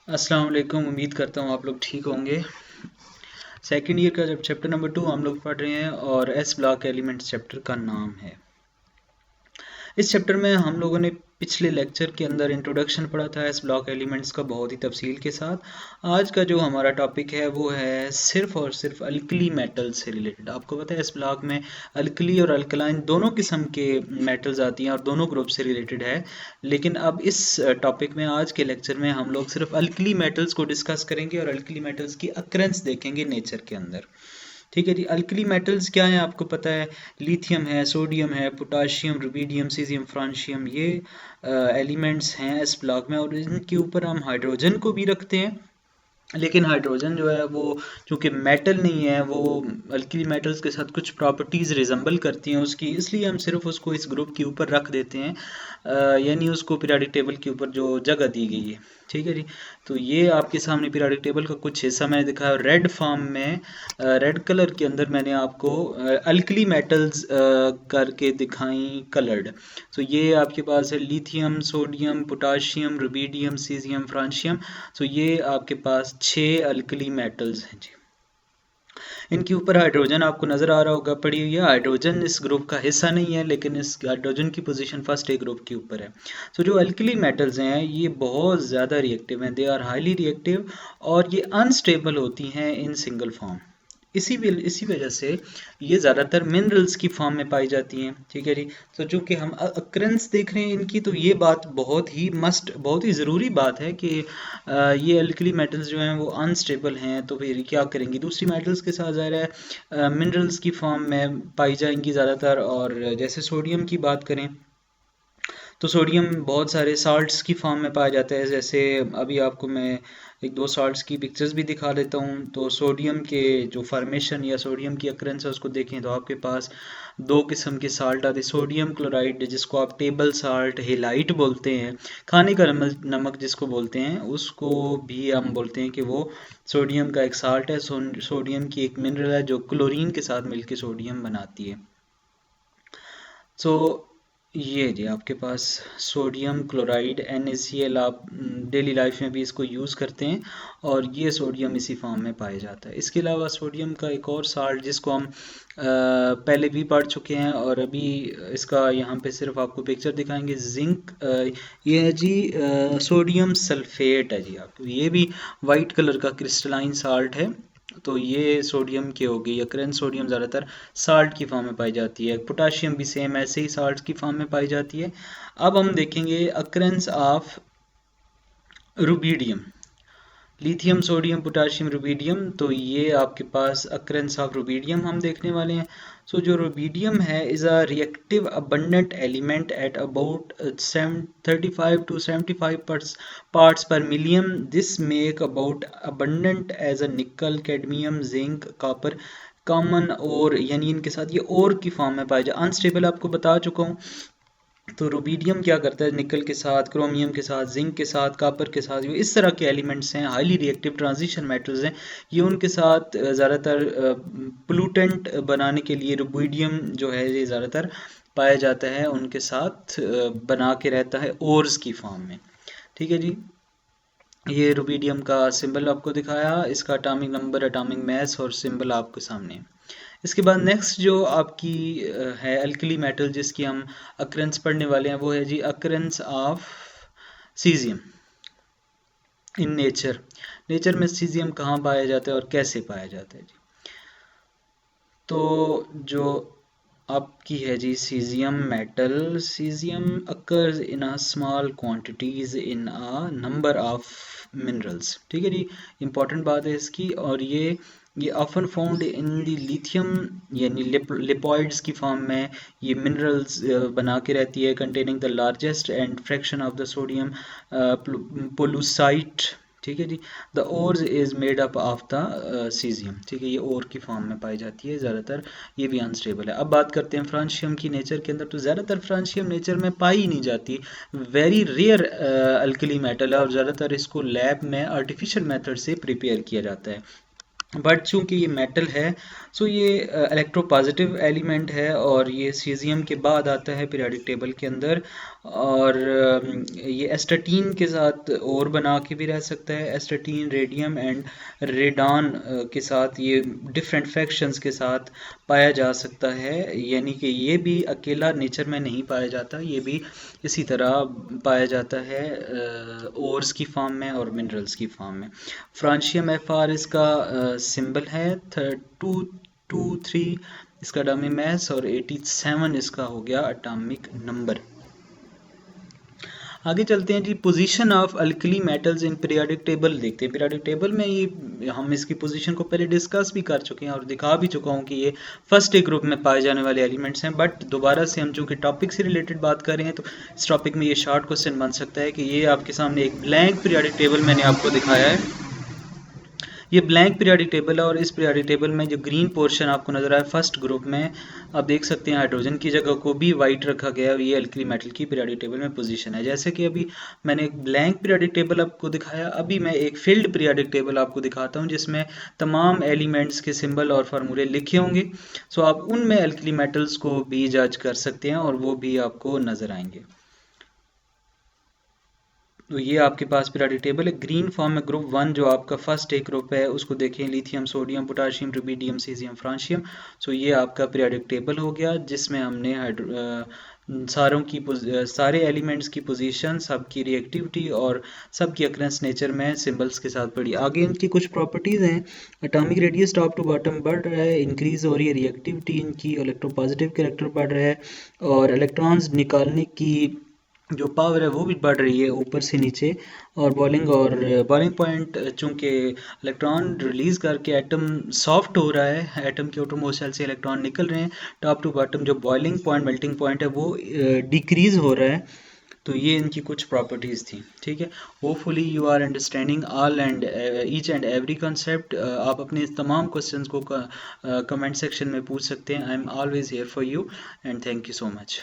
अस्सलाम वालेकुम। उम्मीद करता हूँ आप लोग ठीक होंगे। सेकंड ईयर का जब चैप्टर नंबर 2 हम लोग पढ़ रहे हैं और एस ब्लॉक एलिमेंट्स चैप्टर का नाम है। इस चैप्टर में हम लोगों ने पिछले लेक्चर के अंदर इंट्रोडक्शन पढ़ा था एस ब्लॉक एलिमेंट्स का बहुत ही तफसील के साथ। आज का जो हमारा टॉपिक है वो है सिर्फ और सिर्फ अल्कली मेटल्स से रिलेटेड। आपको पता है एस ब्लॉक में अल्कली और अल्कलाइन दोनों किस्म के मेटल्स आती हैं और दोनों ग्रुप से रिलेटेड है। लेकिन अब इस टॉपिक में आज के लेक्चर में हम लोग सिर्फ अल्कली मेटल्स को डिस्कस करेंगे और अल्कली मेटल्स की अक्रेंस देखेंगे नेचर के अंदर। ठीक है जी। अल्कली मेटल्स क्या है आपको पता है, लिथियम है, सोडियम है, पोटाशियम, रुबीडियम, सीजियम, फ्रांशियम, ये एलिमेंट्स हैं इस ब्लॉक में। और इनके ऊपर हम हाइड्रोजन को भी रखते हैं, लेकिन हाइड्रोजन जो है वो चूँकि मेटल नहीं है, वो अल्कली मेटल्स के साथ कुछ प्रॉपर्टीज़ रिजेंबल करती हैं उसकी, इसलिए हम सिर्फ उसको इस ग्रुप के ऊपर रख देते हैं, यानी उसको पीरियोडिक टेबल के ऊपर जो जगह दी गई है। ठीक है जी। तो ये आपके सामने पीरियोडिक टेबल का कुछ हिस्सा मैंने दिखाया रेड फॉर्म में, रेड कलर के अंदर मैंने आपको अल्कली मेटल्स करके दिखाई कलर्ड। तो ये आपके पास है lithium, sodium, potassium, rubidium, caesium, francium. तो ये आपके पास 6 अल्कली मेटल्स हैं जी। इनके ऊपर हाइड्रोजन आपको नज़र आ रहा होगा पड़ी हुई है। हाइड्रोजन इस ग्रुप का हिस्सा नहीं है, लेकिन इस हाइड्रोजन की पोजीशन फर्स्ट ए ग्रुप के ऊपर है। तो जो अल्कली मेटल्स हैं ये बहुत ज़्यादा रिएक्टिव हैं, दे आर हाईली रिएक्टिव, और ये अनस्टेबल होती हैं इन सिंगल फॉर्म। इसी वजह से ये ज़्यादातर मिनरल्स की फॉर्म में पाई जाती हैं। ठीक है जी। तो चूँकि हम अक्रेंस देख रहे हैं इनकी, तो ये बात बहुत ही ज़रूरी बात है कि ये अल्कली मेटल्स जो हैं वो अनस्टेबल हैं। तो फिर क्या करेंगी, दूसरी मेटल्स के साथ ज़ाहिर है मिनरल्स की फॉर्म में पाई जाएंगी ज़्यादातर। और जैसे सोडियम की बात करें तो सोडियम बहुत सारे साल्ट्स की फॉर्म में पाया जाता है। जैसे अभी आपको मैं एक दो साल्ट्स की पिक्चर्स भी दिखा देता हूँ। तो सोडियम के जो फॉर्मेशन या सोडियम की अक्रेंस है उसको देखें तो आपके पास दो किस्म के साल्ट आते हैं। सोडियम क्लोराइड जिसको आप टेबल साल्ट, हेलाइट बोलते हैं, खाने का नमक जिसको बोलते हैं, उसको भी हम बोलते हैं कि वो सोडियम का एक साल्ट है। सोडियम की एक मिनरल है जो क्लोरीन के साथ मिलकर सोडियम बनाती है। सो ये जी आपके पास सोडियम क्लोराइड NaCl, आप डेली लाइफ में भी इसको यूज़ करते हैं और ये सोडियम इसी फॉर्म में पाया जाता है। इसके अलावा सोडियम का एक और साल्ट जिसको हम पहले भी पढ़ चुके हैं और अभी इसका यहाँ पे सिर्फ आपको पिक्चर दिखाएंगे, जिंक, ये है जी सोडियम सल्फेट है जी। आपको ये भी वाइट कलर का क्रिस्टलाइन साल्ट है। तो ये सोडियम की हो गई। अक्रेंस सोडियम ज़्यादातर साल्ट की फॉर्म में पाई जाती है। पोटाशियम भी सेम ऐसे ही साल्ट की फॉर्म में पाई जाती है। अब हम देखेंगे occurrence of rubidium, lithium, sodium, potassium, rubidium. तो ये आपके पास अक्रेंस ऑफ रुबीडियम हम देखने वाले हैं। सो जो रुबीडियम है is a reactive abundant element at about 35 to 75 parts per million. This make about abundant as a nickel, cadmium, zinc, copper, common और, यानी इनके साथ ये और की फॉर्म में पाया जाए। अनस्टेबल आपको बता चुका हूँ। तो रुबीडियम क्या करता है, निकल के साथ, क्रोमियम के साथ, जिंक के साथ, कॉपर के साथ, इस तरह के एलिमेंट्स हैं, हाईली रिएक्टिव ट्रांजिशन मेटल्स हैं। ये उनके साथ ज़्यादातर पोल्यूटेंट बनाने के लिए रुबीडियम जो है ये ज़्यादातर पाया जाता है, उनके साथ बना के रहता है ओर्स की फॉर्म में। ठीक है जी। ये रुबीडियम का सिंबल आपको दिखाया, इसका एटॉमिक नंबर, एटॉमिक मास और सिंबल आपके सामने। इसके बाद नेक्स्ट जो आपकी है अल्कली मेटल जिसकी हम अक्रेंस पढ़ने वाले हैं वो है जी occurrence of caesium in nature. Nature में सीजियम कहाँ पाया जाता है और कैसे पाया जाता है जी। तो जो आपकी है जी caesium metal, caesium occurs in a small quantities in a number of minerals. ठीक है जी, इंपॉर्टेंट बात है इसकी। और ये often found in the lithium, यानी लिपॉइड्स की फॉर्म में ये मिनरल्स बना के रहती है, containing the largest and fraction of the sodium pollucite. ठीक है जी। The ores is made up of the caesium. ठीक है, ये ओर की फॉर्म में पाई जाती है ज़्यादातर, ये भी अनस्टेबल है। अब बात करते हैं फ्रांशियम की नेचर के अंदर। तो ज़्यादातर फ्रांशियम नेचर में पाई नहीं जाती, वेरी रेयर अल्कली मेटल है और ज़्यादातर इसको लैब में आर्टिफिशियल मेथड से प्रिपेयर किया जाता है। बट चूंकि ये मेटल है सो ये इलेक्ट्रोपॉजिटिव एलिमेंट है और ये सीजियम के बाद आता है पीरियोडिक टेबल के अंदर। और ये एस्टाटीन के साथ और बना के भी रह सकता है, एस्टाटीन, रेडियम एंड रेडॉन के साथ, ये डिफरेंट फ्रैक्शंस के साथ पाया जा सकता है। यानी कि ये भी अकेला नेचर में नहीं पाया जाता, ये भी इसी तरह पाया जाता है ओर्स की फॉर्म में और मिनरल्स की फॉर्म में। फ्रांशियम FR इसका सिंबल है, 223 इसका एटॉमिक मास और 87 इसका हो गया एटॉमिक नंबर। आगे चलते हैं जी, position of alkali metals in periodic table देखते हैं। पीरियोडिक टेबल में ये हम इसकी पोजीशन को पहले डिस्कस भी कर चुके हैं और दिखा भी चुका हूँ कि ये फर्स्ट ए ग्रुप में पाए जाने वाले एलिमेंट्स हैं। बट दोबारा से हम चूँकि टॉपिक से रिलेटेड बात कर रहे हैं तो इस टॉपिक में ये शॉर्ट क्वेश्चन बन सकता है कि ये आपके सामने एक ब्लैंक पीरियोडिक टेबल मैंने आपको दिखाया है, ये ब्लैंक पीरियोडिक टेबल है और इस पीरियोडिक टेबल में जो ग्रीन पोर्शन आपको नजर आया फर्स्ट ग्रुप में, आप देख सकते हैं हाइड्रोजन की जगह को भी वाइट रखा गया है। ये अल्कली मेटल की पीरियोडिक टेबल में पोजीशन है। जैसे कि अभी मैंने एक ब्लैंक पीरियोडिक टेबल आपको दिखाया, अभी मैं एक फिल्ड पीरियोडिक टेबल आपको दिखाता हूँ जिसमें तमाम एलिमेंट्स के सिंबल और फार्मूले लिखे होंगे। सो आप उनमें अल्कली मेटल्स को भी जज कर सकते हैं और वो भी आपको नजर आएंगे। तो ये आपके पास पीरियोडिक टेबल है ग्रीन फॉर्म में। ग्रुप 1 जो आपका फर्स्ट एक ग्रुप है उसको देखें, lithium, sodium, potassium, rubidium, caesium, francium. So ये आपका पीरियोडिक टेबल हो गया जिसमें हमने सारे एलिमेंट्स की पोजीशन, सबकी रिएक्टिविटी और सबकी अकरेंस नेचर में सिंबल्स के साथ पढ़ी। आगे इनकी कुछ प्रॉपर्टीज़ हैं। Atomic radius top to bottom बढ़ रहा है, इंक्रीज हो रही है रिएक्टिविटी इनकी, इलेक्ट्रोपॉजिटिव कैरेक्टर बढ़ रहा है और इलेक्ट्रॉन्स निकालने की जो पावर है वो भी बढ़ रही है ऊपर से नीचे। और बॉइलिंग पॉइंट, चूंकि इलेक्ट्रॉन रिलीज करके एटम सॉफ्ट हो रहा है, एटम के आउटरमोस्ट शेल से इलेक्ट्रॉन निकल रहे हैं, टॉप टू बॉटम जो बॉइलिंग पॉइंट, मेल्टिंग पॉइंट है वो डिक्रीज हो रहा है। तो ये इनकी कुछ प्रॉपर्टीज़ थी, ठीक है। Hopefully you are understanding all and each and every concept. आप अपने इस तमाम क्वेश्चंस को कमेंट सेक्शन में पूछ सकते हैं। I am always here for you and thank you so much.